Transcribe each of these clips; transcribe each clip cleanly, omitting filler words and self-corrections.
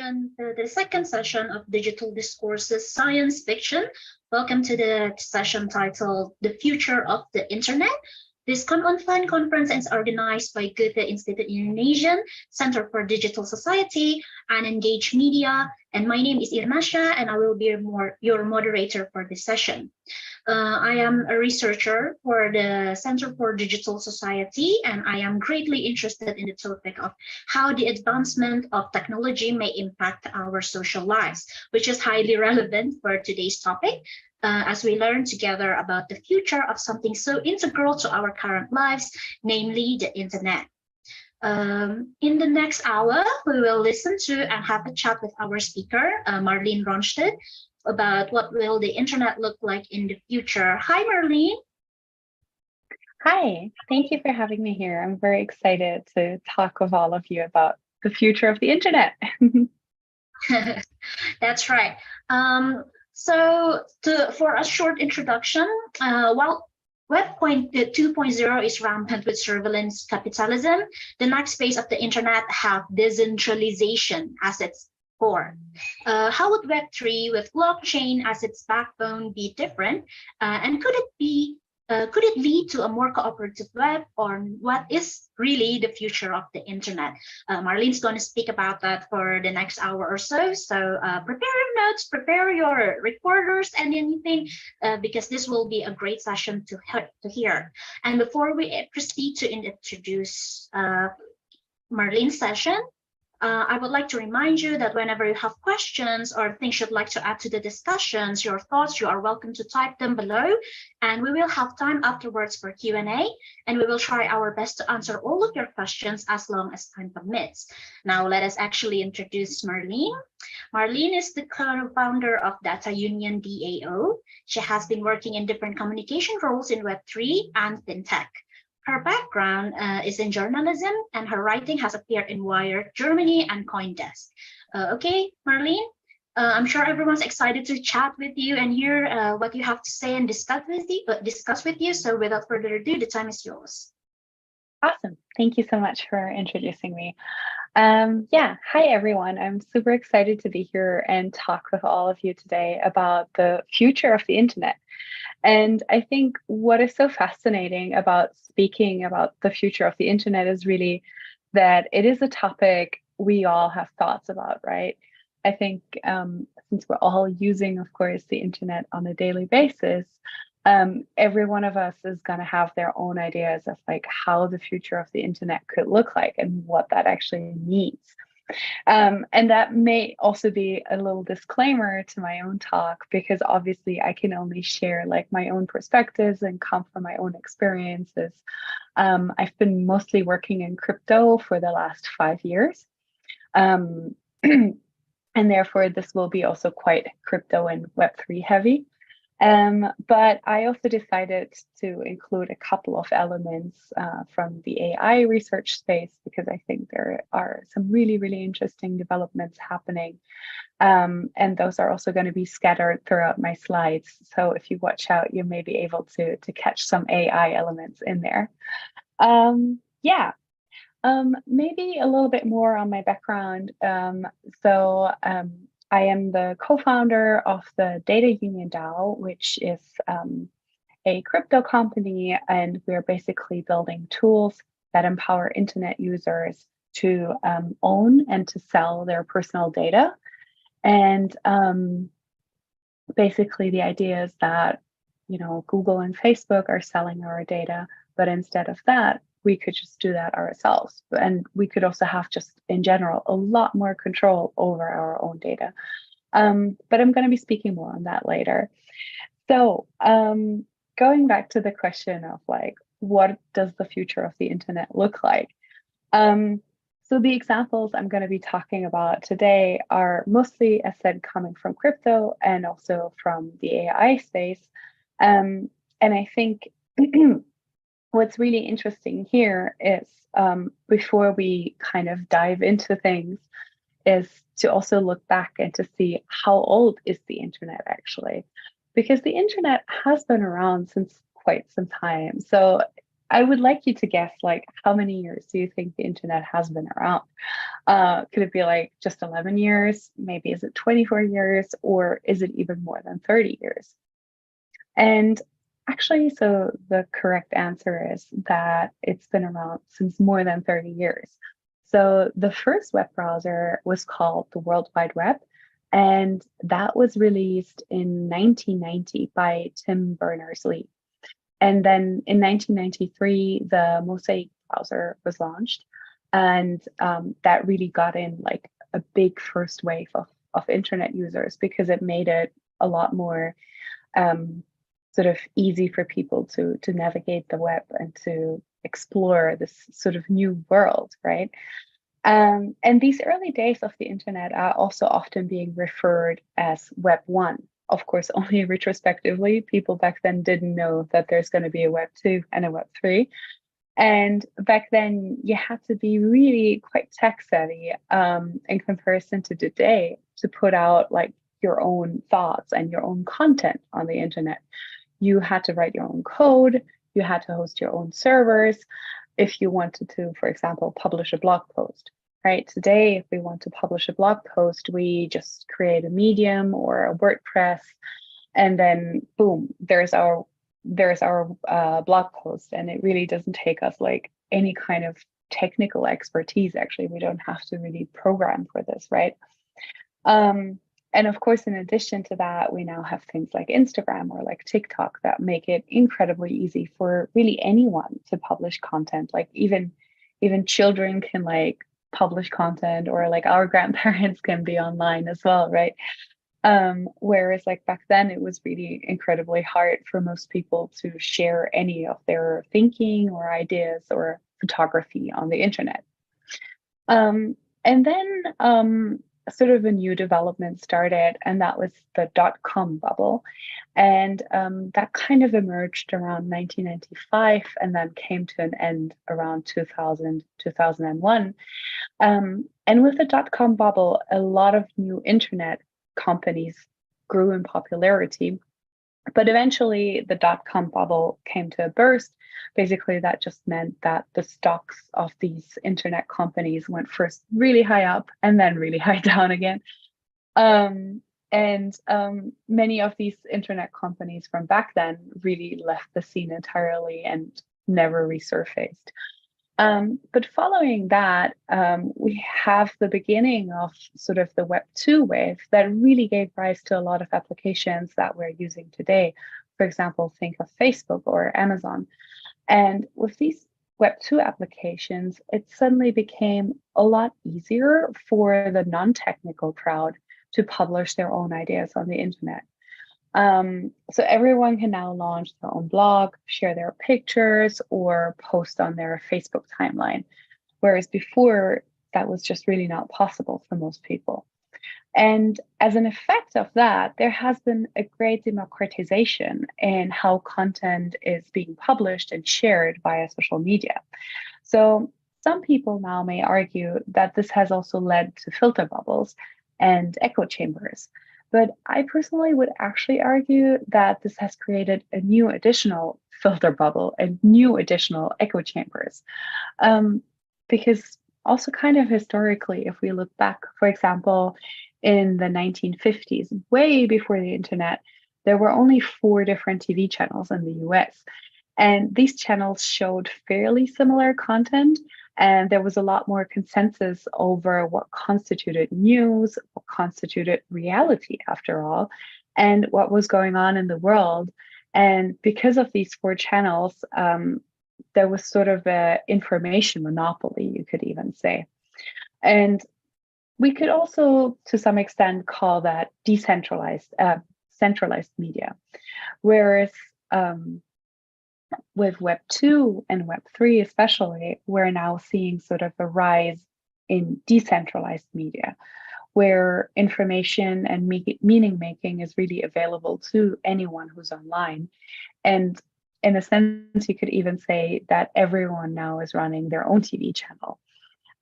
the second session of Digital Discourses Science Fiction. Welcome to the session titled The Future of the Internet. This online conference is organized by Goethe Institute Indonesian Center for Digital Society and Engage Media. And my name is Irnasya, and I will be your moderator for this session. I am a researcher for the Center for Digital Society, and I am greatly interested in the topic of how the advancement of technology may impact our social lives, which is highly relevant for today's topic. As we learn together about the future of something so integral to our current lives, namely the internet. In the next hour, we will listen to and have a chat with our speaker, Marlene Ronstedt, about what will the internet look like in the future. Hi, Marlene. Hi, thank you for having me here. I'm very excited to talk with all of you about the future of the internet. That's right. For a short introduction, while Web 2.0 is rampant with surveillance capitalism, the next phase of the internet have decentralization as its core. How would Web 3 with blockchain as its backbone be different? And could it lead to a more cooperative web, or what is really the future of the internet? Marlene's going to speak about that for the next hour or so. So prepare your notes, prepare your recorders and anything, because this will be a great session to hear. And before we proceed to introduce Marlene's session, I would like to remind you that whenever you have questions or things you'd like to add to the discussions, your thoughts, you are welcome to type them below, and we will have time afterwards for Q&A, and we will try our best to answer all of your questions as long as time permits. Now, let us actually introduce Marlene. Marlene is the co-founder of Data Union DAO. She has been working in different communication roles in Web3 and Fintech. Her background is in journalism, and her writing has appeared in Wired Germany and Coindesk. Okay, Marlene, I'm sure everyone's excited to chat with you and hear what you have to say and discuss with you. So without further ado, the time is yours. Awesome. Thank you so much for introducing me. Hi, everyone. I'm super excited to be here and talk with all of you today about the future of the internet. And I think what is so fascinating about speaking about the future of the internet is really that it is a topic we all have thoughts about, right? I think since we're all using, of course, the internet on a daily basis, every one of us is going to have their own ideas of like how the future of the internet could look like and what that actually means. And that may also be a little disclaimer to my own talk, because obviously I can only share like my own perspectives and come from my own experiences. I've been mostly working in crypto for the last 5 years. And therefore this will be also quite crypto and Web3 heavy. But I also decided to include a couple of elements from the AI research space, because I think there are some really, really interesting developments happening. And those are also going to be scattered throughout my slides. So if you watch out, you may be able to catch some AI elements in there. Maybe a little bit more on my background. I am the co-founder of the Data Union DAO, which is a crypto company, and we're basically building tools that empower internet users to own and to sell their personal data. And basically the idea is that, you know, Google and Facebook are selling our data, but instead of that, we could just do that ourselves. And we could also have just in general a lot more control over our own data. But I'm going to be speaking more on that later. So going back to the question of like, what does the future of the internet look like? So the examples I'm going to be talking about today are mostly, as said, coming from crypto and also from the AI space. And I think what's really interesting here is, before we kind of dive into things, is to also look back and to see how old is the internet actually, because the internet has been around since quite some time. So I would like you to guess, like, how many years do you think the internet has been around? Could it be like just 11 years? Maybe is it 24 years? Or is it even more than 30 years? And actually, so the correct answer is that it's been around since more than 30 years. So the first web browser was called the World Wide Web, and that was released in 1990 by Tim Berners-Lee. And then in 1993, the Mosaic browser was launched, and that really got in like a big first wave of internet users because it made it a lot more sort of easy for people to navigate the web and to explore this sort of new world, right? And these early days of the internet are also often being referred as Web 1. Of course, only retrospectively, people back then didn't know that there's going to be a Web 2 and a Web 3. And back then, you had to be really quite tech savvy in comparison to today to put out like your own thoughts and your own content on the internet. You had to write your own code, you had to host your own servers if you wanted to, for example, publish a blog post, right? Today, if we want to publish a blog post, we just create a Medium or a WordPress, and then boom, there's our blog post, and it really doesn't take us like any kind of technical expertise. Actually, we don't have to really program for this, right? And of course, in addition to that, we now have things like Instagram or like TikTok that make it incredibly easy for really anyone to publish content. Like even children can like publish content, or like our grandparents can be online as well, right? Whereas like back then, it was really incredibly hard for most people to share any of their thinking or ideas or photography on the internet. And then sort of a new development started, and that was the dot-com bubble. And that kind of emerged around 1995 and then came to an end around 2000, 2001. And with the dot-com bubble, a lot of new internet companies grew in popularity. But eventually, the dot-com bubble came to a burst. Basically, that just meant that the stocks of these internet companies went first really high up and then really high down again. And many of these internet companies from back then really left the scene entirely and never resurfaced. But following that, we have the beginning of sort of the Web 2 wave that really gave rise to a lot of applications that we're using today. For example, think of Facebook or Amazon. And with these Web 2 applications, it suddenly became a lot easier for the non-technical crowd to publish their own ideas on the internet. So everyone can now launch their own blog, share their pictures, or post on their Facebook timeline. Whereas before, that was just really not possible for most people. And as an effect of that, there has been a great democratization in how content is being published and shared via social media. So some people now may argue that this has also led to filter bubbles and echo chambers. But I personally would actually argue that this has created a new additional filter bubble and new additional echo chambers. Because also kind of historically, if we look back, for example, in the 1950s, way before the internet, there were only 4 different TV channels in the US. And these channels showed fairly similar content. And there was a lot more consensus over what constituted news, what constituted reality, after all, and what was going on in the world. And because of these 4 channels, there was sort of an information monopoly, you could even say. And we could also, to some extent, call that decentralized, centralized media. Whereas with Web 2 and Web 3 especially, we're now seeing sort of a rise in decentralized media, where information and meaning making is really available to anyone who's online. And in a sense, you could even say that everyone now is running their own TV channel.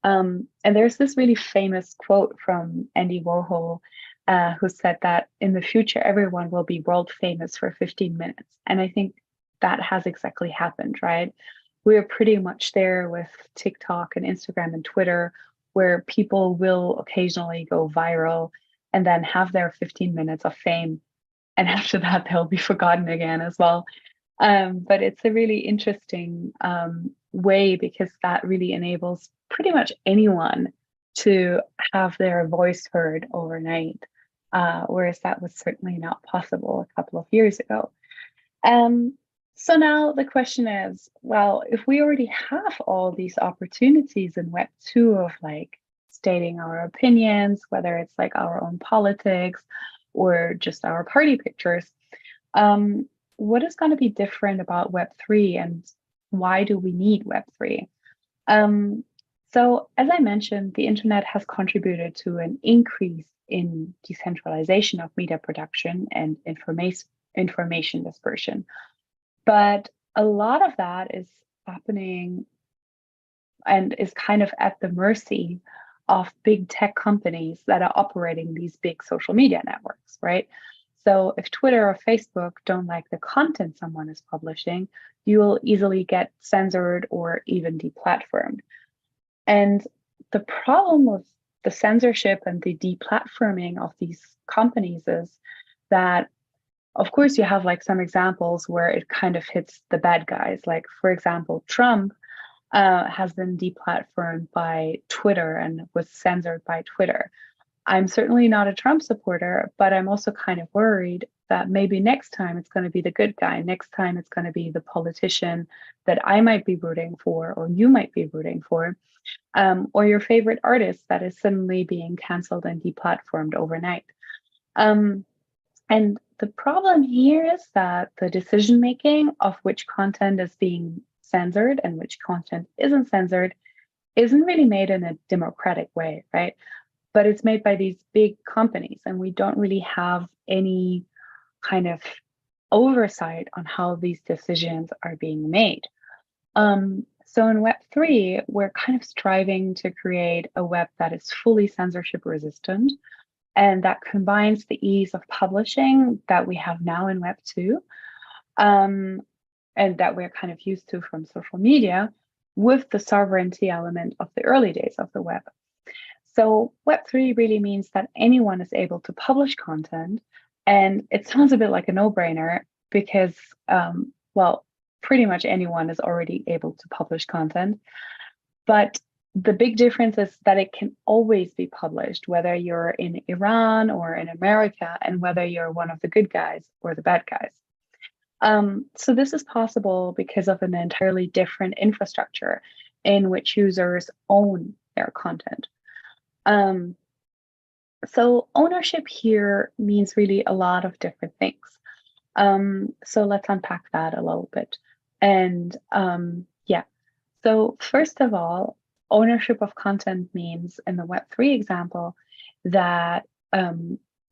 And there's this really famous quote from Andy Warhol, who said that in the future, everyone will be world famous for 15 minutes. And I think that has exactly happened, right? We're pretty much there with TikTok and Instagram and Twitter. where people will occasionally go viral and then have their 15 minutes of fame. And after that, they'll be forgotten again as well. But it's a really interesting way, because that really enables pretty much anyone to have their voice heard overnight, whereas that was certainly not possible a couple of years ago. So now the question is, well, if we already have all these opportunities in Web 2 of like stating our opinions, whether it's like our own politics or just our party pictures, what is going to be different about Web 3, and why do we need Web 3? So as I mentioned, the internet has contributed to an increase in decentralization of media production and information dispersion. But a lot of that is happening and is kind of at the mercy of big tech companies that are operating these big social media networks, right? So if Twitter or Facebook don't like the content someone is publishing, you will easily get censored or even deplatformed. And the problem with the censorship and the deplatforming of these companies is that, of course, you have like some examples where it kind of hits the bad guys. Like, for example, Trump has been deplatformed by Twitter and was censored by Twitter. I'm certainly not a Trump supporter, but I'm also kind of worried that maybe next time it's going to be the good guy. Next time it's going to be the politician that I might be rooting for, or you might be rooting for, or your favorite artist that is suddenly being canceled and deplatformed overnight. And the problem here is that the decision making of which content is being censored and which content isn't censored isn't really made in a democratic way, right? But it's made by these big companies, and we don't really have any kind of oversight on how these decisions are being made. So in Web3, we're kind of striving to create a web that is fully censorship resistant, and that combines the ease of publishing that we have now in Web 2, and that we're kind of used to from social media, with the sovereignty element of the early days of the web. So Web3 really means that anyone is able to publish content, and it sounds a bit like a no-brainer because, well, pretty much anyone is already able to publish content, but the big difference is that it can always be published, whether you're in Iran or in America, and whether you're one of the good guys or the bad guys. So this is possible because of an entirely different infrastructure in which users own their content. So ownership here means really a lot of different things. So let's unpack that a little bit. And yeah, so first of all, ownership of content means, in the Web3 example, that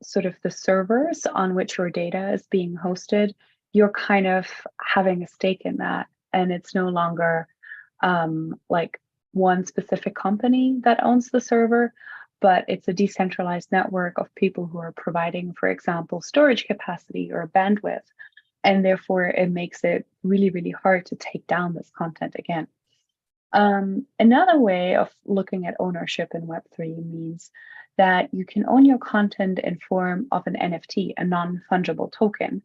sort of the servers on which your data is being hosted, you're kind of having a stake in that. And it's no longer like one specific company that owns the server, but it's a decentralized network of people who are providing, for example, storage capacity or bandwidth. And therefore, it makes it really, really hard to take down this content again. Another way of looking at ownership in Web3 means that you can own your content in form of an NFT, a non-fungible token,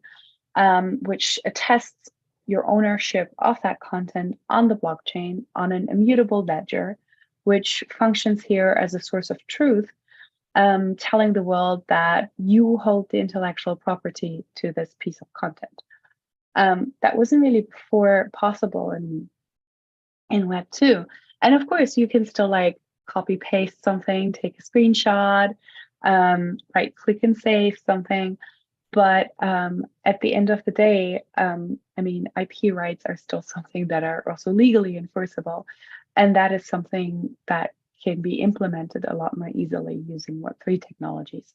which attests your ownership of that content on the blockchain on an immutable ledger, which functions here as a source of truth, telling the world that you hold the intellectual property to this piece of content. That wasn't really before possible in Web 2. And of course, you can still like copy paste something, take a screenshot, right click and save something. But at the end of the day, I mean, IP rights are still something that are also legally enforceable. And that is something that can be implemented a lot more easily using Web3 technologies.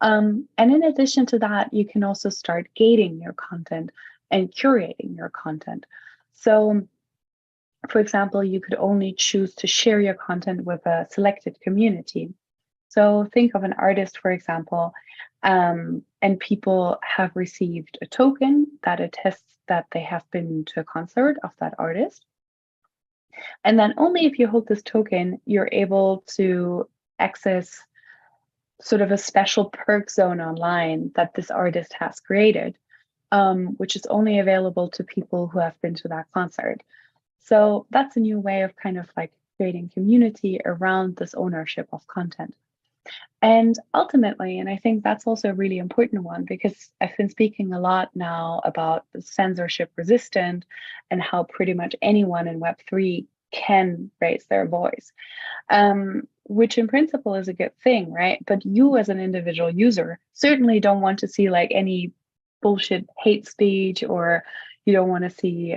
And in addition to that, you can also start gating your content and curating your content. So, for example, you could only choose to share your content with a selected community. So think of an artist, for example, and people have received a token that attests that they have been to a concert of that artist. And then only if you hold this token, you're able to access sort of a special perk zone online that this artist has created, which is only available to people who have been to that concert. So that's a new way of kind of like creating community around this ownership of content. And ultimately, and I think that's also a really important one, because I've been speaking a lot now about the censorship resistant and how pretty much anyone in Web3 can raise their voice, which in principle is a good thing, right? But you as an individual user certainly don't want to see like any bullshit hate speech, or you don't want to see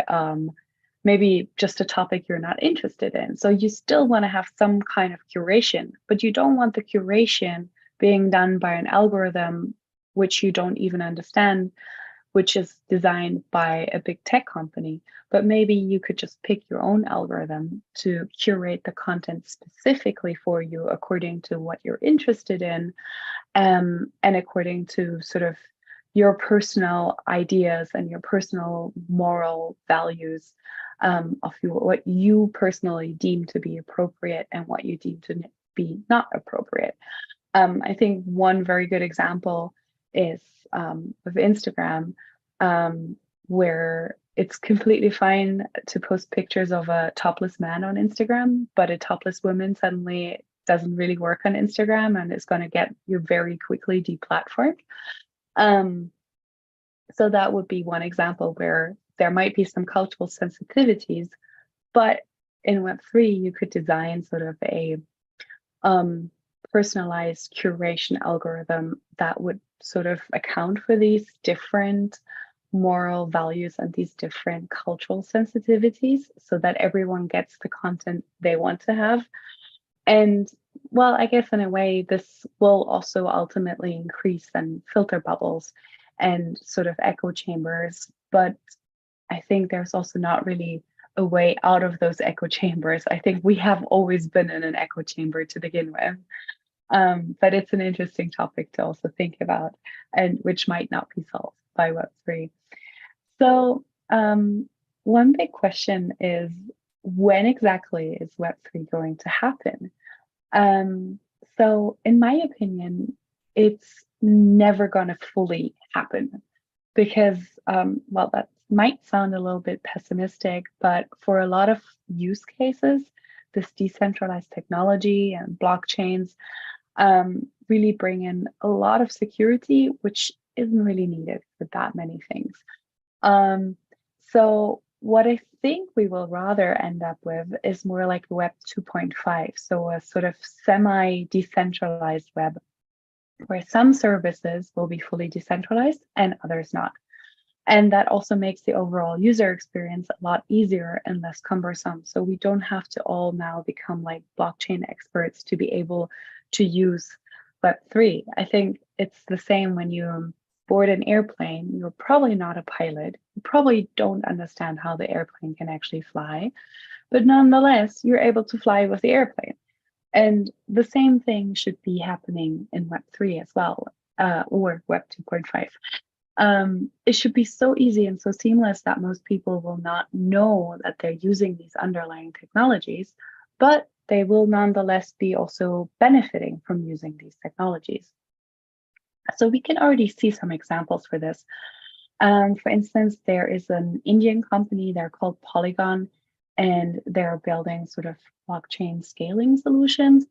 maybe just a topic you're not interested in. So you still want to have some kind of curation, but you don't want the curation being done by an algorithm which you don't even understand, which is designed by a big tech company. But maybe you could just pick your own algorithm to curate the content specifically for you according to what you're interested in, and according to sort of your personal ideas and your personal moral values, of what you personally deem to be appropriate and what you deem to be not appropriate. I think one very good example is with Instagram, where it's completely fine to post pictures of a topless man on Instagram, but a topless woman suddenly doesn't really work on Instagram and is going to get you very quickly deplatformed. So that would be one example where there might be some cultural sensitivities, but in Web3, you could design sort of a personalized curation algorithm that would sort of account for these different moral values and these different cultural sensitivities so that everyone gets the content they want to have. And well, I guess in a way, this will also ultimately increase and filter bubbles and sort of echo chambers. But I think there's also not really a way out of those echo chambers. I think we have always been in an echo chamber to begin with. But it's an interesting topic to also think about, and which might not be solved by Web3. So one big question is, when exactly is Web3 going to happen? So in my opinion, it's never going to fully happen because, well, that might sound a little bit pessimistic, but for a lot of use cases, this decentralized technology and blockchains really bring in a lot of security, which isn't really needed for that many things. So what I think we will rather end up with is more like Web 2.5, so a sort of semi-decentralized web, where some services will be fully decentralized and others not. And that also makes the overall user experience a lot easier and less cumbersome. So we don't have to all now become like blockchain experts to be able to use Web3. I think it's the same when you board an airplane. You're probably not a pilot. You probably don't understand how the airplane can actually fly, but nonetheless, you're able to fly with the airplane. And the same thing should be happening in Web3 as well, or Web 2.5. It should be so easy and so seamless that most people will not know that they're using these underlying technologies, but they will nonetheless be also benefiting from using these technologies. So we can already see some examples for this. For instance, there is an Indian company, they're called Polygon, and they're building sort of blockchain scaling solutions.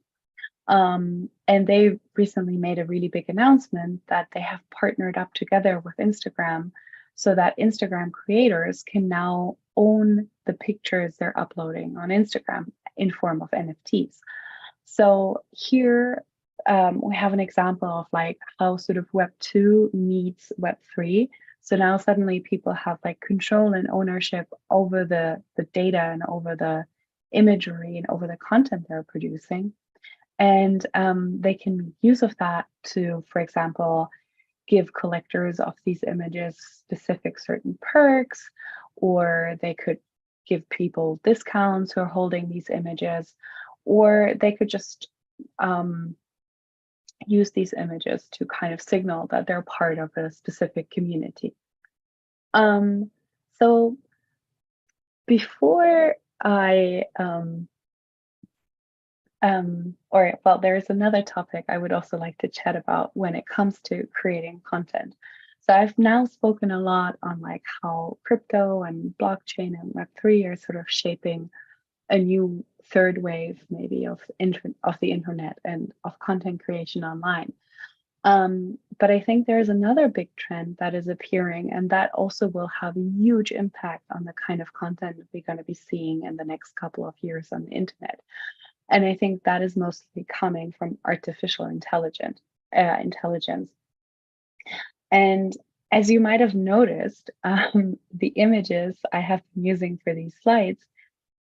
And they recently made a really big announcement that they have partnered up together with Instagram so that Instagram creators can now own the pictures they're uploading on Instagram in form of NFTs. So here we have an example of like how sort of Web 2 meets Web 3. So now suddenly people have like control and ownership over the data and over the imagery and over the content they're producing. And they can make use of that to, for example, give collectors of these images specific certain perks, or they could give people discounts who are holding these images, or they could just use these images to kind of signal that they're part of a specific community. So before there's another topic I would also like to chat about when it comes to creating content. So I've now spoken a lot on like how crypto and blockchain and Web3 are sort of shaping a new third wave maybe of the internet and of content creation online. But I think there's another big trend that is appearing, and that also will have a huge impact on the kind of content we're going to be seeing in the next couple of years on the internet. And I think that is mostly coming from artificial intelligence. And as you might have noticed, the images I have been using for these slides,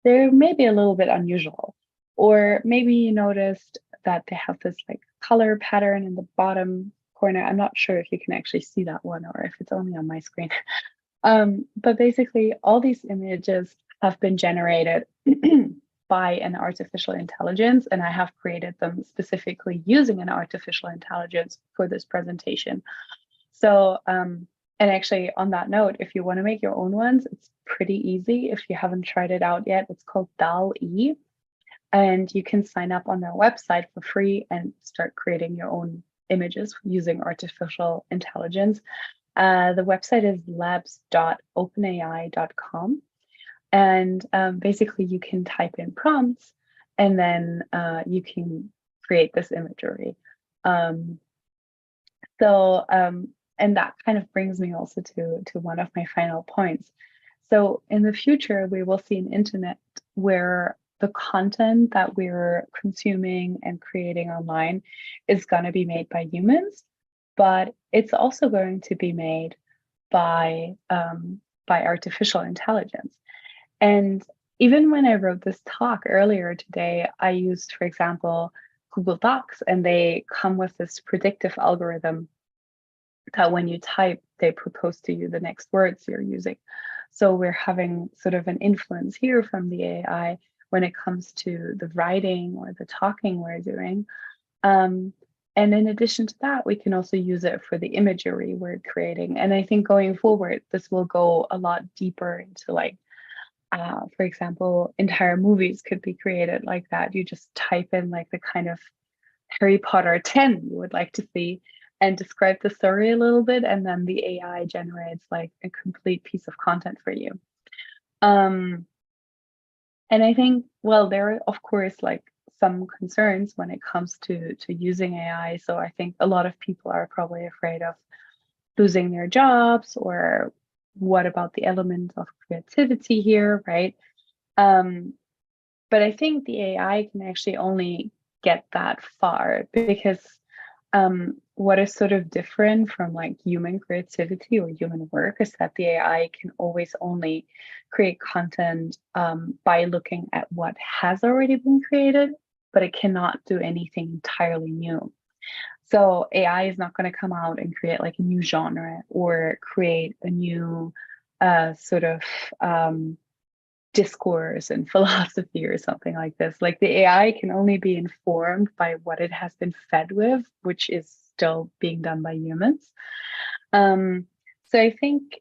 they're maybe a little bit unusual. Or maybe you noticed that they have this like color pattern in the bottom corner. I'm not sure if you can actually see that one or if it's only on my screen. But basically, all these images have been generated by an artificial intelligence, and I have created them specifically using an artificial intelligence for this presentation. So, and actually on that note, if you want to make your own ones, it's pretty easy. If you haven't tried it out yet, it's called DAO-E, and you can sign up on their website for free and start creating your own images using artificial intelligence. The website is labs.openai.com. And basically you can type in prompts and then you can create this imagery. And that kind of brings me also to one of my final points. So in the future, we will see an internet where the content that we're consuming and creating online is going to be made by humans, but it's also going to be made by artificial intelligence. And even when I wrote this talk earlier today, I used, for example, Google Docs, and they come with this predictive algorithm that when you type, they propose to you the next words you're using. So we're having sort of an influence here from the AI when it comes to the writing or the talking we're doing. And in addition to that, we can also use it for the imagery we're creating. And I think going forward, this will go a lot deeper into like, for example, entire movies could be created like that. You just type in like the kind of Harry Potter 10 you would like to see and describe the story a little bit, and then the AI generates like a complete piece of content for you. And I think, well, there are of course like some concerns when it comes to using AI. So I think a lot of people are probably afraid of losing their jobs, or what about the element of creativity here, right? But I think the AI can actually only get that far, because what is sort of different from like human creativity or human work is that the AI can always only create content by looking at what has already been created, but it cannot do anything entirely new. So AI is not going to come out and create like a new genre or create a new sort of discourse and philosophy or something like this. Like the AI can only be informed by what it has been fed with, which is still being done by humans. So I think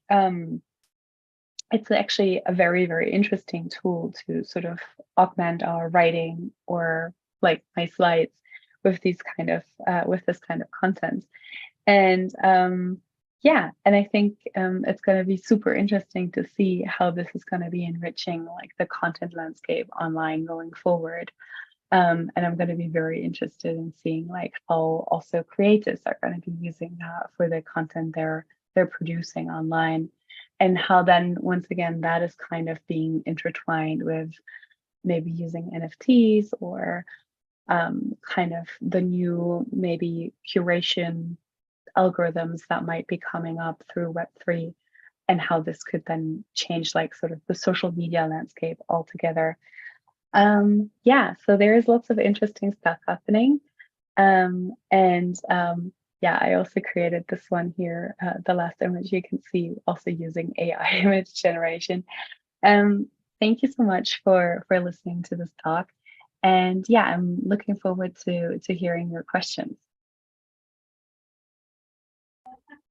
it's actually a very, very interesting tool to sort of augment our writing, or like my slides, with these kind of with this kind of content. And yeah, and I think it's going to be super interesting to see how this is going to be enriching like the content landscape online going forward. And I'm going to be very interested in seeing like how also creators are going to be using that for the content they're producing online, and how then once again that is kind of being intertwined with maybe using NFTs, or kind of the new maybe curation algorithms that might be coming up through Web3, and how this could then change like sort of the social media landscape altogether. Yeah, so there is lots of interesting stuff happening. Yeah, I also created this one here, the last image you can see, also using AI image generation. Thank you so much for listening to this talk. And yeah, I'm looking forward to hearing your questions.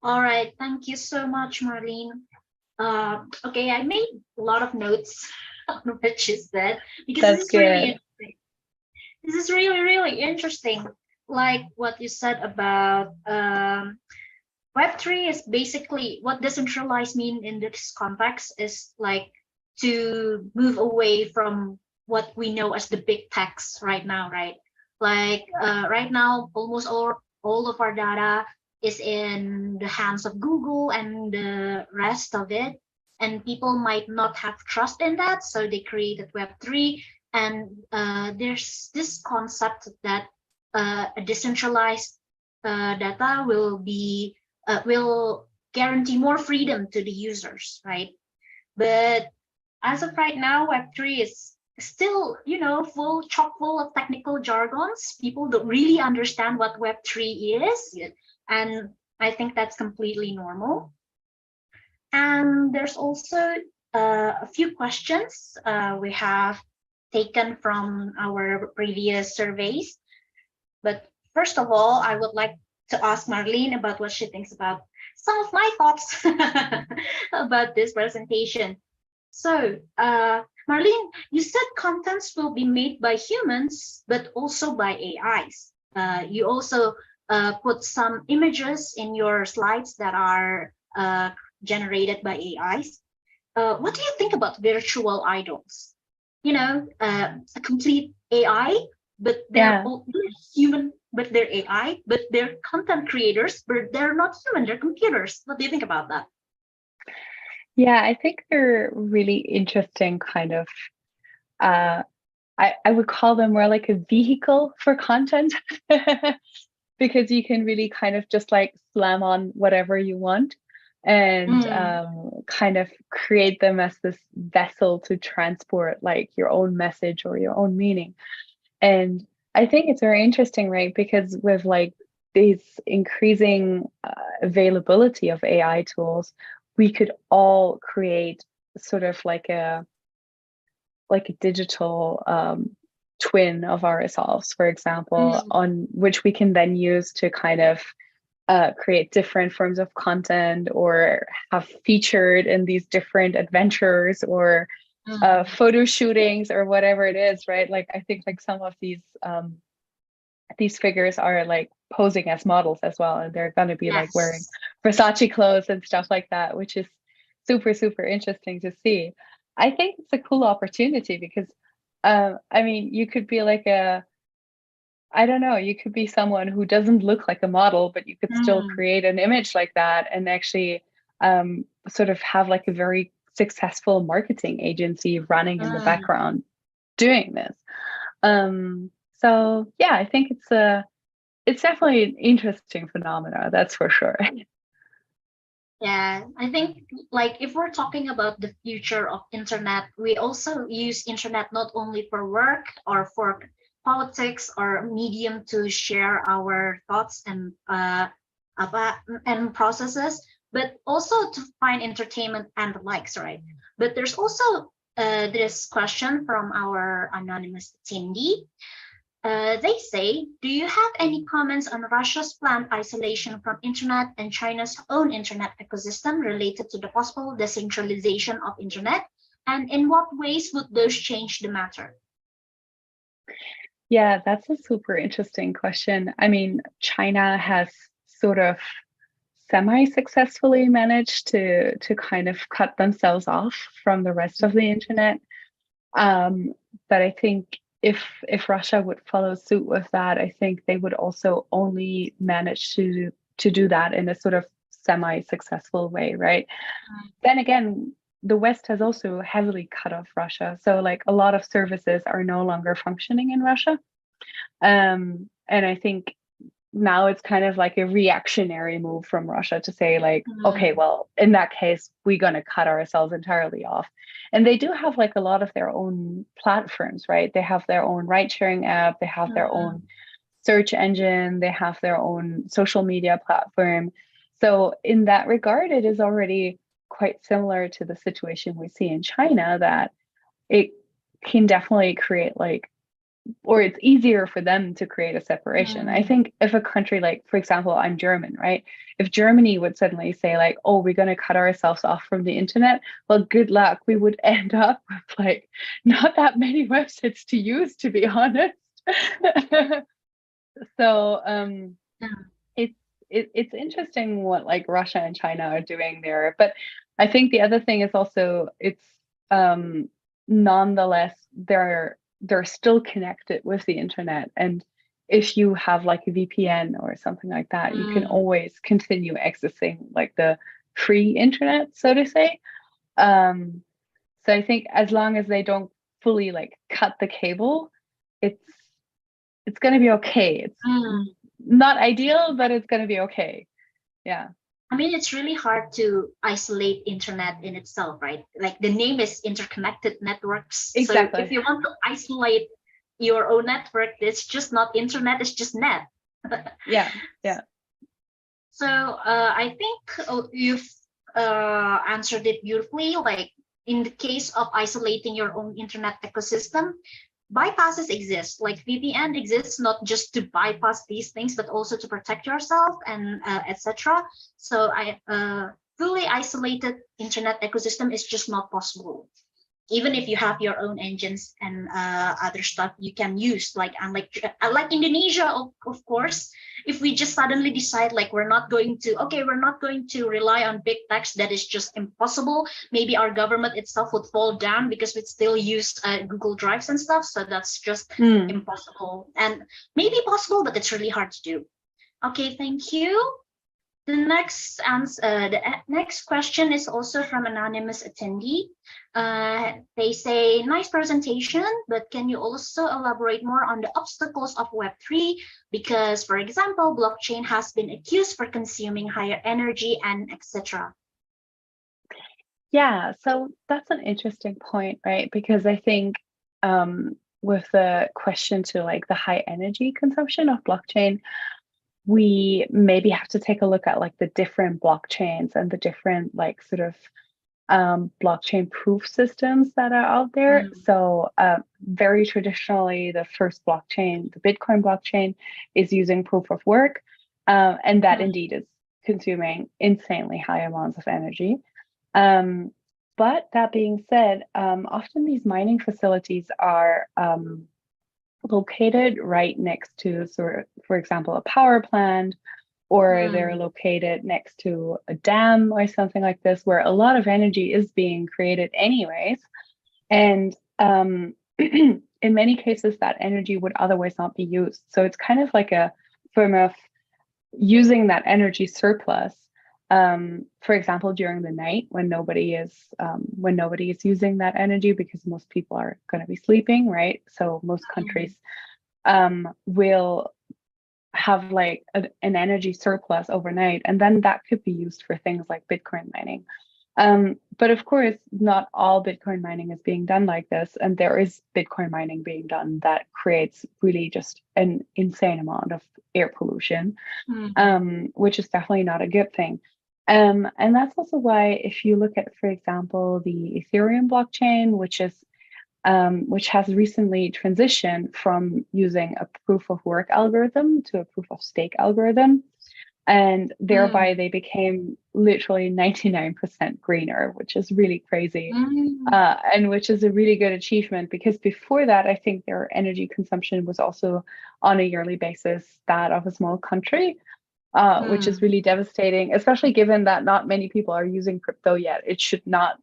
All right, thank you so much, Marlene. Okay, I made a lot of notes on which is that, because That's this is really good. interesting. This is really, really interesting. Like what you said about Web3 is basically what decentralized mean in this context is like to move away from what we know as the big techs right now, right? Like right now, almost all of our data is in the hands of Google and the rest of it. And people might not have trust in that, so they created Web3. And there's this concept that a decentralized data will guarantee more freedom to the users, right? But as of right now, Web3 is still, chock full of technical jargons. People don't really understand what Web3 is, and I think that's completely normal. And there's also a few questions we have taken from our previous surveys. But first of all, I would like to ask Marlene about what she thinks about some of my thoughts about this presentation. So, Marlene, you said contents will be made by humans, but also by AIs. You also put some images in your slides that are generated by AIs. What do you think about virtual idols? A complete AI, but they're human, but they're AI, but they're content creators, but they're not human, they're computers. What do you think about that? Yeah, I think they're really interesting kind of, I would call them more like a vehicle for content because you can really kind of just like slam on whatever you want and kind of create them as this vessel to transport like your own message or your own meaning. And I think it's very interesting, right? Because with like these increasing availability of AI tools, we could all create sort of like a digital twin of ourselves, for example, on which we can then use to kind of create different forms of content or have featured in these different adventures or photo shootings or whatever it is, right? Like I think like some of these figures are like posing as models as well, and they're going to be like wearing Versace clothes and stuff like that, which is super, super interesting to see. I think it's a cool opportunity because I mean, you could be like I don't know, you could be someone who doesn't look like a model, but you could still create an image like that and actually sort of have like a very successful marketing agency running in the background doing this. So yeah, I think it's definitely an interesting phenomena, that's for sure. Yeah, I think like if we're talking about the future of internet, we also use internet not only for work or for politics or medium to share our thoughts and processes, but also to find entertainment and the likes, right? But there's also this question from our anonymous attendee. They say, do you have any comments on Russia's planned isolation from internet and China's own internet ecosystem related to the possible decentralization of internet? And in what ways would those change the matter? Yeah, that's a super interesting question. I mean, China has sort of semi-successfully managed to kind of cut themselves off from the rest of the internet. But I think if Russia would follow suit with that, I think they would also only manage to do that in a sort of semi-successful way, right? Then again, the West has also heavily cut off Russia. So like a lot of services are no longer functioning in Russia. And I think now it's kind of like a reactionary move from Russia to say like, okay, well, in that case, we're going to cut ourselves entirely off. And they do have like a lot of their own platforms, right? They have their own ride sharing app, they have their own search engine, they have their own social media platform. So in that regard, it is already quite similar to the situation we see in China, that it can definitely create like or it's easier for them to create a separation. I think if a country like, for example, I'm German, right? If Germany would suddenly say like, oh, we're going to cut ourselves off from the internet, well, good luck. We would end up with like not that many websites to use, to be honest. So it's interesting what like Russia and China are doing there. But I think the other thing is also it's nonetheless they're still connected with the internet, and if you have like a VPN or something like that, you can always continue accessing like the free internet, so to say. So I think as long as they don't fully like cut the cable, it's going to be okay. It's not ideal, but it's going to be okay. Yeah. I mean, it's really hard to isolate internet in itself, right? Like the name is interconnected networks. Exactly. So if you want to isolate your own network, it's just not internet, it's just net. Yeah. So I think you've answered it beautifully. Like in the case of isolating your own internet ecosystem, bypasses exist. Like VPN exists not just to bypass these things, but also to protect yourself and etc. So fully isolated internet ecosystem is just not possible. Even if you have your own engines and other stuff you can use, like Indonesia, of course, if we just suddenly decide like we're not going to rely on big techs, that is just impossible. Maybe our government itself would fall down because we still use Google Drives and stuff. So that's just impossible, and maybe possible, but it's really hard to do. Okay, thank you. The next question is also from anonymous attendee. They say, nice presentation, but can you also elaborate more on the obstacles of Web3? Because, for example, blockchain has been accused for consuming higher energy and etc. Yeah, so that's an interesting point, right? Because I think with the question to like the high energy consumption of blockchain, we maybe have to take a look at like the different blockchains and the different like sort of blockchain proof systems that are out there. So very traditionally, the first blockchain, the Bitcoin blockchain, is using proof of work, and that indeed is consuming insanely high amounts of energy. But that being said, often these mining facilities are located right next to, for example, a power plant, or they're located next to a dam or something like this, where a lot of energy is being created anyways. And in many cases, that energy would otherwise not be used. So it's kind of like a form of using that energy surplus, for example, during the night when nobody is using that energy, because most people are going to be sleeping, right? So most countries will have like an energy surplus overnight, and then that could be used for things like Bitcoin mining. But of course, not all Bitcoin mining is being done like this, and there is Bitcoin mining being done that creates really just an insane amount of air pollution, which is definitely not a good thing. And that's also why, if you look at, for example, the Ethereum blockchain, which has recently transitioned from using a proof of work algorithm to a proof of stake algorithm, and thereby they became literally 99% greener, which is really crazy, and which is a really good achievement, because before that, I think their energy consumption was also on a yearly basis that of a small country. Which is really devastating, especially given that not many people are using crypto yet. It should not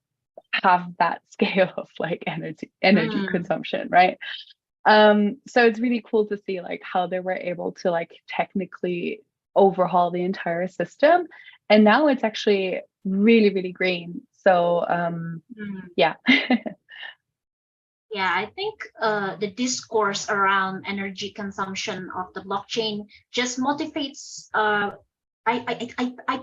have that scale of like energy consumption, right? So it's really cool to see like how they were able to like technically overhaul the entire system, and now it's actually really, really green. So yeah. Yeah, I think the discourse around energy consumption of the blockchain just motivates. I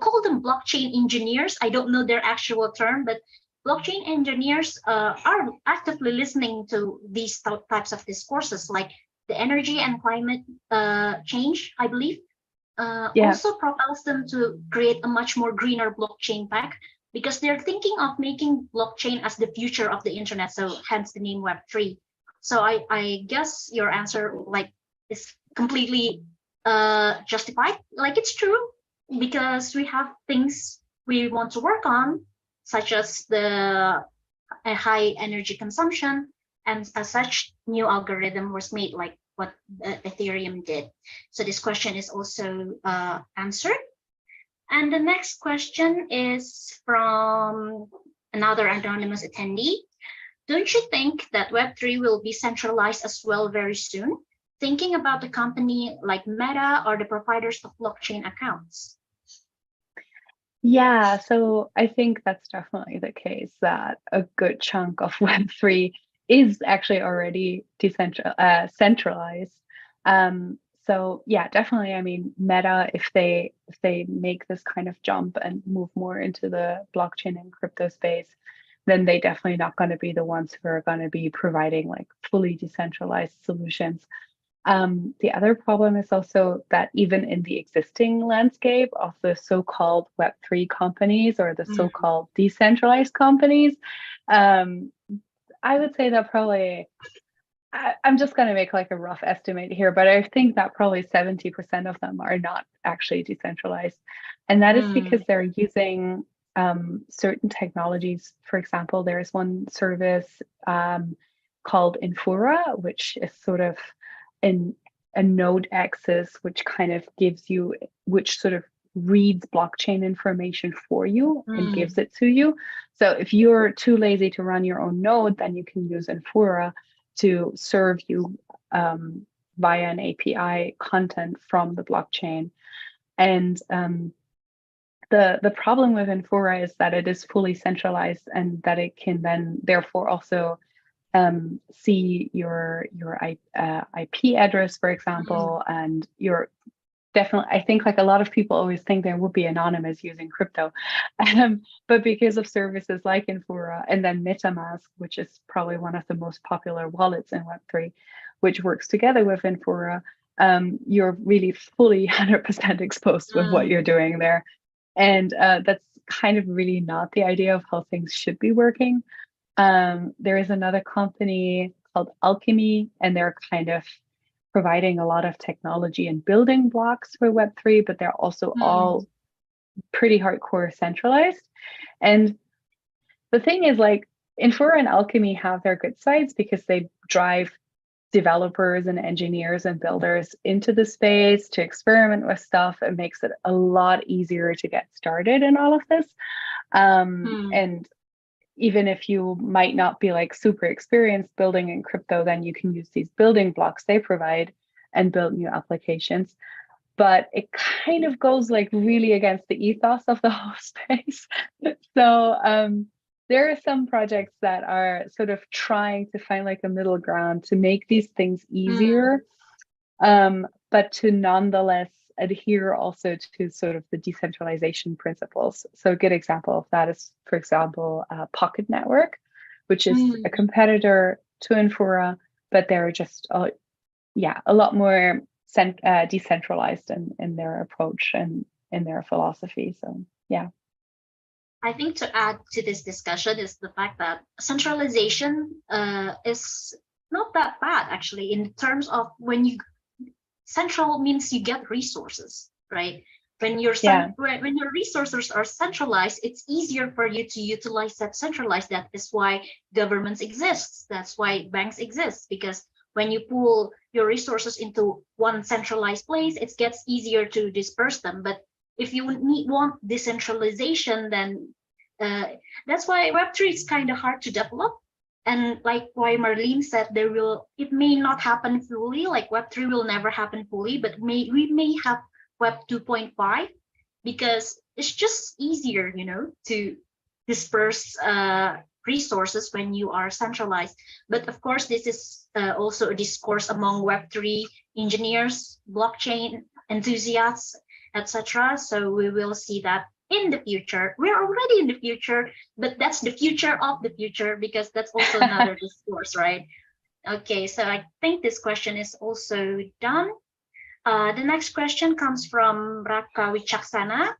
call them blockchain engineers. I don't know their actual term, but blockchain engineers are actively listening to these types of discourses, like the energy and climate change, I believe, also propels them to create a much more greener blockchain tech, because they're thinking of making blockchain as the future of the internet, so hence the name Web3. So I guess your answer like is completely justified. Like it's true because we have things we want to work on, such as the high energy consumption, and as such, new algorithm was made, like what Ethereum did. So this question is also answered. And the next question is from another anonymous attendee. Don't you think that Web3 will be centralized as well very soon? Thinking about the company like Meta or the providers of blockchain accounts. Yeah, so I think that's definitely the case, that a good chunk of Web3 is actually already centralized. So yeah, definitely. I mean, Meta, if they make this kind of jump and move more into the blockchain and crypto space, then they definitely not going to be the ones who are going to be providing like fully decentralized solutions. The other problem is also that even in the existing landscape of the so-called Web3 companies or the so-called decentralized companies, I would say that probably, I'm just going to make like a rough estimate here, but I think that probably 70% of them are not actually decentralized. And that is because they're using certain technologies. For example, there's one service called Infura, which is sort of a node access, which kind of gives you, which sort of reads blockchain information for you and gives it to you. So if you're too lazy to run your own node, then you can use Infura to serve you via an API content from the blockchain. And the problem with Infura is that it is fully centralized and that it can then therefore also see your IP address, for example, and your definitely, I think like a lot of people always think they would be anonymous using crypto, but because of services like Infura and then MetaMask, which is probably one of the most popular wallets in Web3, which works together with Infura, you're really fully 100% exposed with what you're doing there. And that's kind of really not the idea of how things should be working. There is another company called Alchemy, and they're kind of providing a lot of technology and building blocks for Web3, but they're also all pretty hardcore centralized. And the thing is, like, Infura and Alchemy have their good sides because they drive developers and engineers and builders into the space to experiment with stuff. It makes it a lot easier to get started in all of this. And even if you might not be like super experienced building in crypto, then you can use these building blocks they provide and build new applications. But it kind of goes like really against the ethos of the whole space. So there are some projects that are sort of trying to find like a middle ground to make these things easier, but to nonetheless adhere also to sort of the decentralization principles. So a good example of that is, for example, Pocket Network, which is a competitor to Infura, but they're just a lot more decentralized in their approach and in their philosophy. So yeah. I think to add to this discussion is the fact that centralization is not that bad actually, in terms of when you central means you get resources, right? When your when your resources are centralized, it's easier for you to utilize that centralized. That is why governments exist. That's why banks exist, because when you pool your resources into one centralized place, it gets easier to disperse them. But if you want decentralization, then that's why Web3 is kind of hard to develop. And like why Marlene said, it may not happen fully, like Web3 will never happen fully, but we may have Web 2.5 because it's just easier, to disperse resources when you are centralized. But of course, this is also a discourse among Web3 engineers, blockchain enthusiasts, etc. So we will see that in the future. We're already in the future, but that's the future of the future, because that's also another discourse, right? Okay, so I think this question is also done. The next question comes from Raka Wichaksana.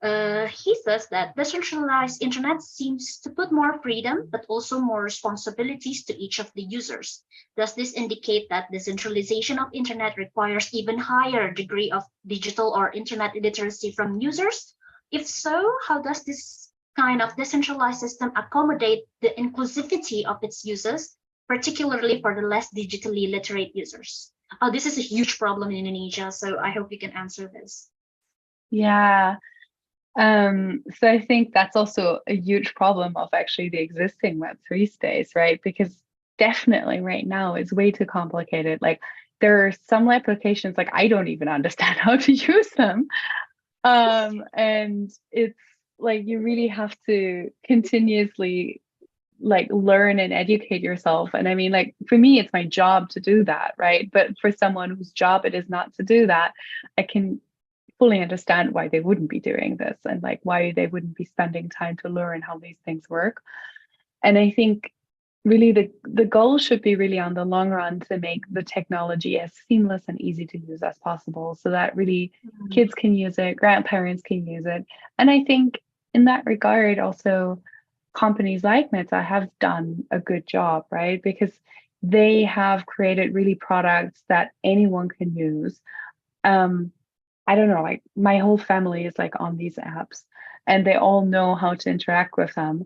He says that decentralized internet seems to put more freedom, but also more responsibilities to each of the users. Does this indicate that decentralization of internet requires even higher degree of digital or internet literacy from users? If so, how does this kind of decentralized system accommodate the inclusivity of its users, particularly for the less digitally literate users? Oh, this is a huge problem in Indonesia, so I hope you can answer this. Yeah. So I think that's also a huge problem of actually the existing Web3 space, right? Because definitely right now it's way too complicated. Like there are some applications like I don't even understand how to use them. And it's like you really have to continuously like learn and educate yourself. And I mean, like for me, it's my job to do that, right? But for someone whose job it is not to do that, I can fully understand why they wouldn't be doing this and like why they wouldn't be spending time to learn how these things work. And I think really the goal should be really on the long run to make the technology as seamless and easy to use as possible so that really kids can use it, grandparents can use it. And I think in that regard also companies like Meta have done a good job, right? Because they have created really products that anyone can use. I don't know, like my whole family is like on these apps and they all know how to interact with them.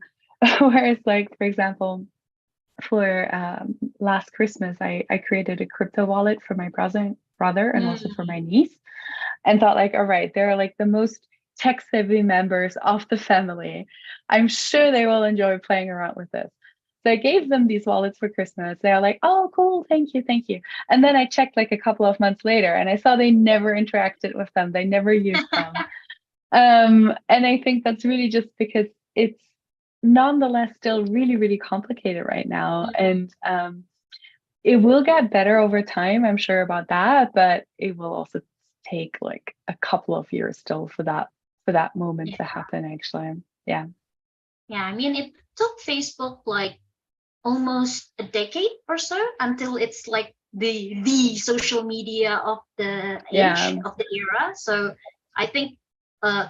Whereas like, for example, for last Christmas, I created a crypto wallet for my brother and also for my niece and thought like, all right, they're like the most tech savvy members of the family. I'm sure they will enjoy playing around with this. So I gave them these wallets for Christmas. They're like, oh, cool, thank you, thank you. And then I checked like a couple of months later and I saw they never interacted with them. They never used them. And I think that's really just because it's nonetheless still really, really complicated right now. And it will get better over time, I'm sure about that, but it will also take like a couple of years still for that moment to happen, actually. Yeah. Yeah, I mean, it took Facebook like almost a decade or so until it's like the social media of the age of the era. So I think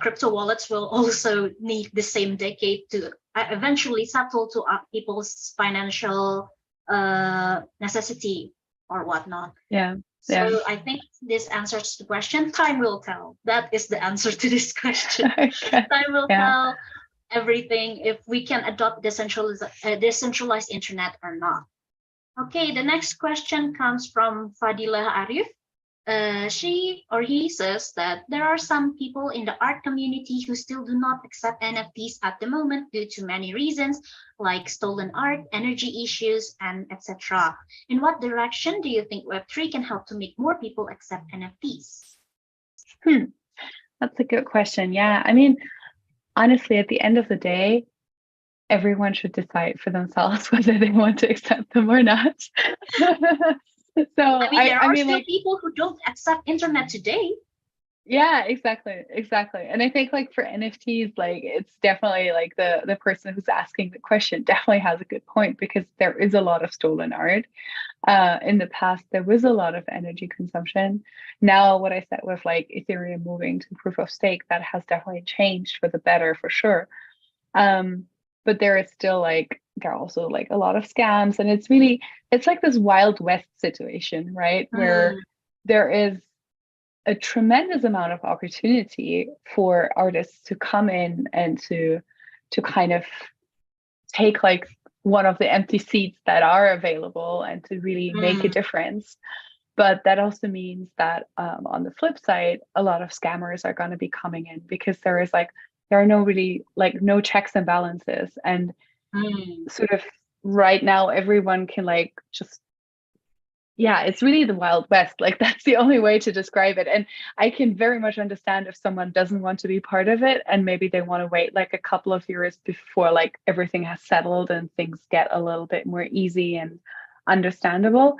crypto wallets will also need the same decade to eventually settle to people's financial necessity or whatnot. So I think this answers the question. Time will tell. That is the answer to this question. Okay. Time will tell everything if we can adopt decentralized internet or not. Okay, the next question comes from Fadilah Arif. She or he says that there are some people in the art community who still do not accept NFTs at the moment due to many reasons like stolen art, energy issues, and etc. In what direction do you think Web3 can help to make more people accept NFTs? That's a good question. Yeah, I mean, honestly, at the end of the day, everyone should decide for themselves whether they want to accept them or not. So I mean, there are still like, people who don't accept internet today. Yeah, exactly. And I think like for NFTs, like it's definitely like the person who's asking the question definitely has a good point because there is a lot of stolen art. In the past, there was a lot of energy consumption. Now, what I said with like Ethereum moving to proof of stake, that has definitely changed for the better for sure. But there is still like, there are also like a lot of scams and it's like this Wild West situation, right? Where there is a tremendous amount of opportunity for artists to come in and to kind of take like one of the empty seats that are available and to really make a difference. But that also means that on the flip side, a lot of scammers are going to be coming in because there are no checks and balances. And sort of right now, everyone can like just, it's really the Wild West. Like that's the only way to describe it. And I can very much understand if someone doesn't want to be part of it and maybe they want to wait like a couple of years before like everything has settled and things get a little bit more easy and understandable.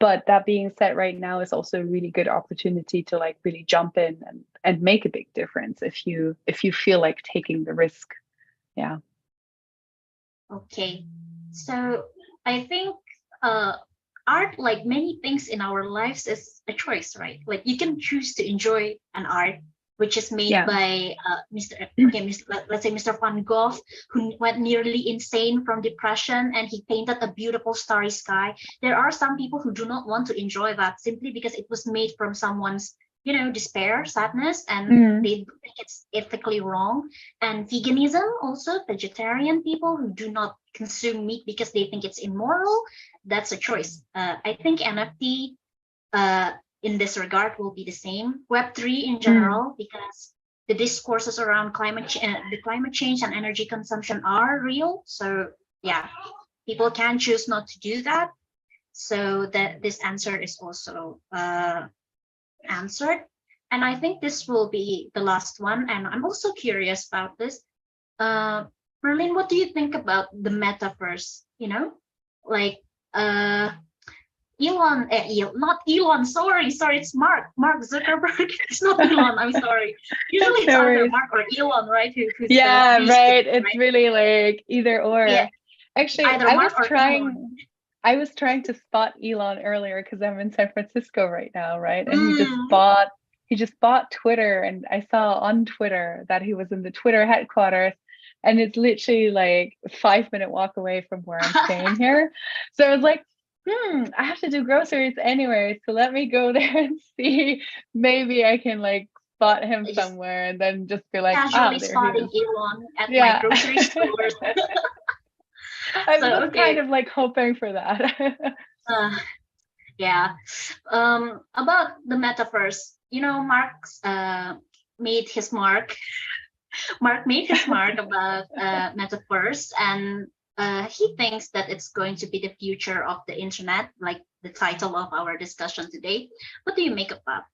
But that being said, right now is also a really good opportunity to like really jump in and make a big difference if you feel like taking the risk. Yeah. Okay. So I think art, like many things in our lives, is a choice, right? Like you can choose to enjoy an art which is made Yeah. by let's say Mr. Van Gogh, who went nearly insane from depression, and he painted a beautiful starry sky. There are some people who do not want to enjoy that simply because it was made from someone's, despair, sadness, and Mm. they think it's ethically wrong. And veganism, also vegetarian people who do not consume meat because they think it's immoral, that's a choice. I think NFT in this regard will be the same. Web3 in general, because the discourses around the climate change and energy consumption are real. So yeah, people can choose not to do that. So that this answer is also answered. And I think this will be the last one. And I'm also curious about this. Marlene, what do you think about the metaverse? Like Elon, not Elon, sorry, it's Mark Zuckerberg. It's not Elon, I'm sorry. Usually it's either Mark or Elon, right? Who's yeah, right. It's right? really like either or. Yeah. Actually, Either I Mark was or trying. Elon. I was trying to spot Elon earlier because I'm in San Francisco right now, right? And he just bought Twitter, and I saw on Twitter that he was in the Twitter headquarters, and it's literally like a 5-minute walk away from where I'm staying here. So I was like, I have to do groceries anyway, so let me go there and see. Maybe I can like spot him somewhere, and then just be like, casually there spotting he is. Elon at my grocery stores. I was kind of like hoping for that. Yeah. About the metaverse, Mark's made his mark. Mark made his mark about metaverse, and he thinks that it's going to be the future of the internet, like the title of our discussion today. What do you make of that?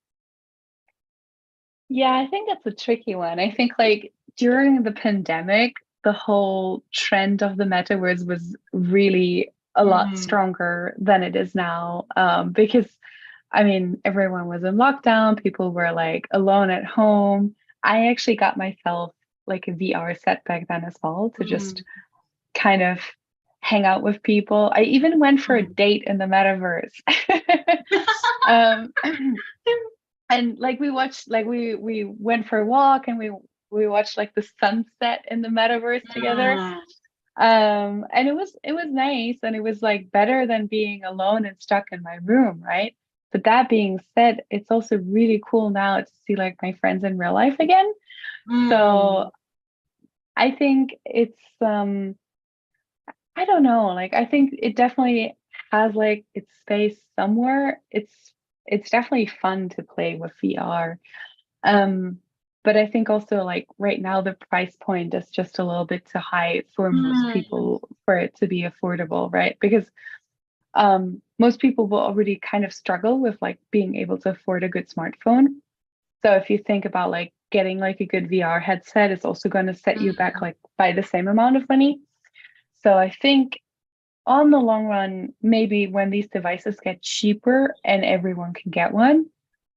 Yeah, I think that's a tricky one. I think like during the pandemic, the whole trend of the metaverse was really a lot stronger than it is now. Because I mean, everyone was in lockdown, people were like alone at home. I actually got myself like a VR set back then as well to just kind of hang out with people. I even went for a date in the metaverse. And like we watched, like we went for a walk, and we watched like the sunset in the metaverse together. And it was nice, and it was like better than being alone and stuck in my room, right? But that being said, it's also really cool now to see like my friends in real life again. So I think it's I don't know, like I think it definitely has like its space somewhere. It's definitely fun to play with VR. But I think also like right now the price point is just a little bit too high for most people for it to be affordable, right? Because most people will already kind of struggle with like being able to afford a good smartphone. So if you think about like getting like a good VR headset, it's also going to set you back like by the same amount of money. So I think on the long run, maybe when these devices get cheaper and everyone can get one,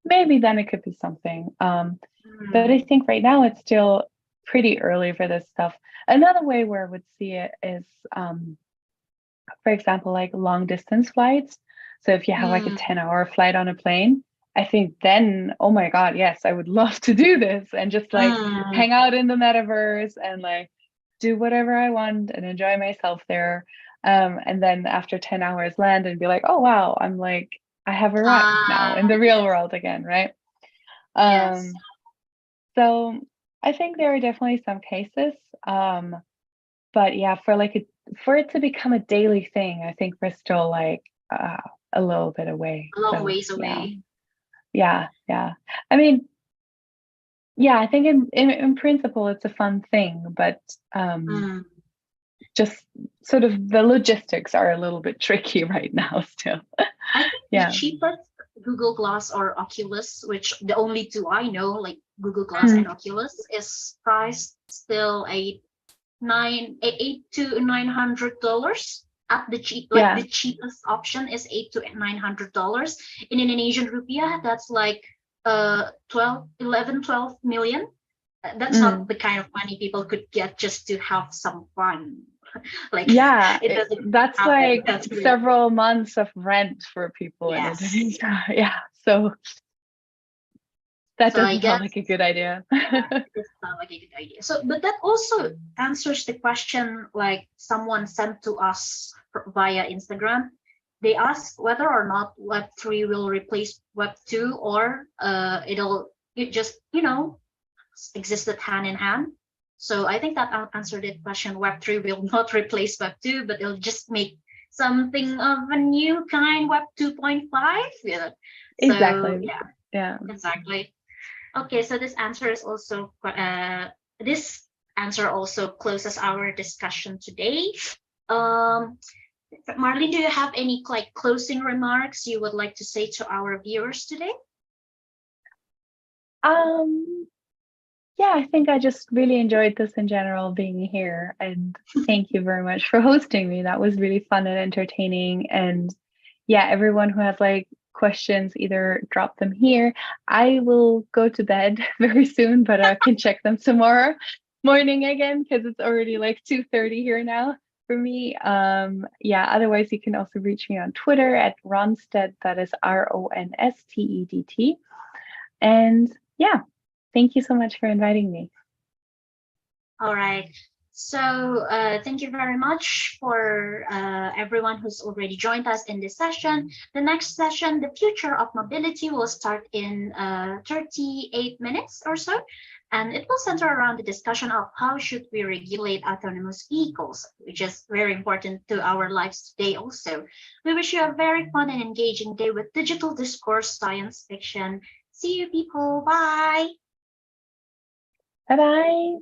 maybe then it could be something. But I think right now it's still pretty early for this stuff. Another way where I would see it is, for example, like long distance flights. So if you have like a 10-hour flight on a plane, I think then, oh my God, yes, I would love to do this and just like hang out in the metaverse and like do whatever I want and enjoy myself there. And then after 10 hours land and be like, oh, wow, I'm like, I have arrived now in the real world again, right? Yes. So I think there are definitely some cases. But yeah, for it to become a daily thing, I think we're still like a little bit away. A long ways away. Yeah. I mean, yeah, I think in principle it's a fun thing, but just sort of the logistics are a little bit tricky right now still. I think the cheapest Google Glass or Oculus, which the only two I know, like Google Glass and Oculus, is priced still $800 to $900 at the cheap. Like the cheapest option is $800 to $900. In Indonesian rupiah, that's like 12 million. That's not the kind of money people could get just to have some fun. Like that's like several months of rent for people in Indonesia. So That So I doesn't guess sound like a good idea. it doesn't sound like a good idea. So, but that also answers the question like someone sent to us via Instagram. They ask whether or not Web3 will replace Web2 or it just existed hand in hand. So I think that answered the question. Web3 will not replace Web2, but it'll just make something of a new kind, Web 2.5. Yeah. So Exactly. Yeah. exactly. Okay, so this answer also closes our discussion today. Um, Marlene, do you have any like closing remarks you would like to say to our viewers today? Yeah, I think I just really enjoyed this in general, being here, and thank you very much for hosting me. That was really fun and entertaining. And yeah, everyone who has like questions, either drop them here. I will go to bed very soon, but I can check them tomorrow morning again because it's already like 2:30 here now for me. Yeah, otherwise you can also reach me on Twitter at Ronstedt, that is Ronstedt. And yeah, thank you so much for inviting me. All right. So thank you very much for everyone who's already joined us in this session. The next session, the future of mobility, will start in 38 minutes or so. And it will center around the discussion of how should we regulate autonomous vehicles, which is very important to our lives today also. We wish you a very fun and engaging day with digital discourse science fiction. See you people. Bye. Bye-bye.